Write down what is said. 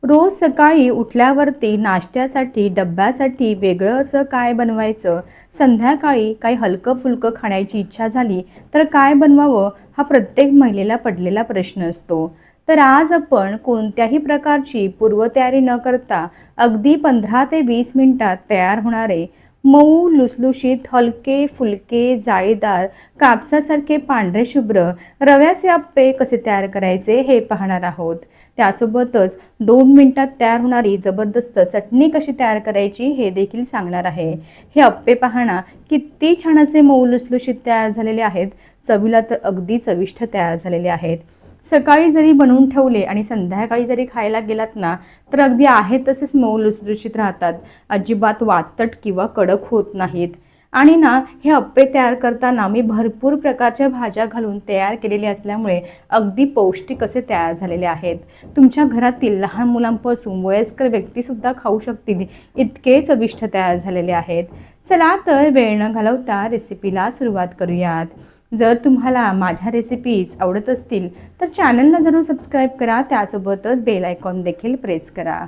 रोज सकाळी उठल्यावरती नाश्त्यासाठी डब्यासाठी वेगळं असं काय बनवायचं, संध्याकाळी काही हलकं फुलकं खाण्याची इच्छा झाली तर काय बनवावं, हा प्रत्येक महिलेला पडलेला प्रश्न असतो. तर आज आपण कोणत्याही प्रकारची पूर्वतयारी न करता अगदी 15 ते 20 मिनिटात तयार होणारे मऊ लुसलुशीत हलके फुलके जाळीदार कापसासारखे पांढरे शुभ्र रव्याचे अप्पे कसे तयार करायचे हे पाहणार आहोत. त्यासोबतच 2 मिनिटात तयार होणारी जबरदस्त चटणी कशी तयार करायची हे देखील सांगणार आहे. हे अप्पे पाहणा किती छान असे मऊ लुसलुशीत तयार झालेले आहेत. चवीला तर अगदी चविष्ट तयार झालेले आहेत. सकाळी जरी बनवून ठेवले आणि संध्याकाळी जरी खायला गेलात ना तर अगदी आहे तसेच मऊ लुसलुशीत राहतात. अजिबात वातट किंवा कडक होत नाहीत. आणि ना हे अप्पे तयार करताना मी भरपूर प्रकारच्या भाज्या घालून तयार केलेले असल्यामुळे अगदी पौष्टिक असे तयार झालेले आहेत. तुमच्या घरातील लहान मुलांपासून वयस्कर व्यक्तीसुद्धा खाऊ शकतील इतके चविष्ट तयार झालेले आहेत. चला तर वेळ न घालवता रेसिपीला सुरुवात करूयात. जर तुम्हाला माझ्या रेसिपीज आवडत असतील तर चॅनलला जरूर सबस्क्राईब करा. त्यासोबतच बेल आयकॉन देखील प्रेस करा.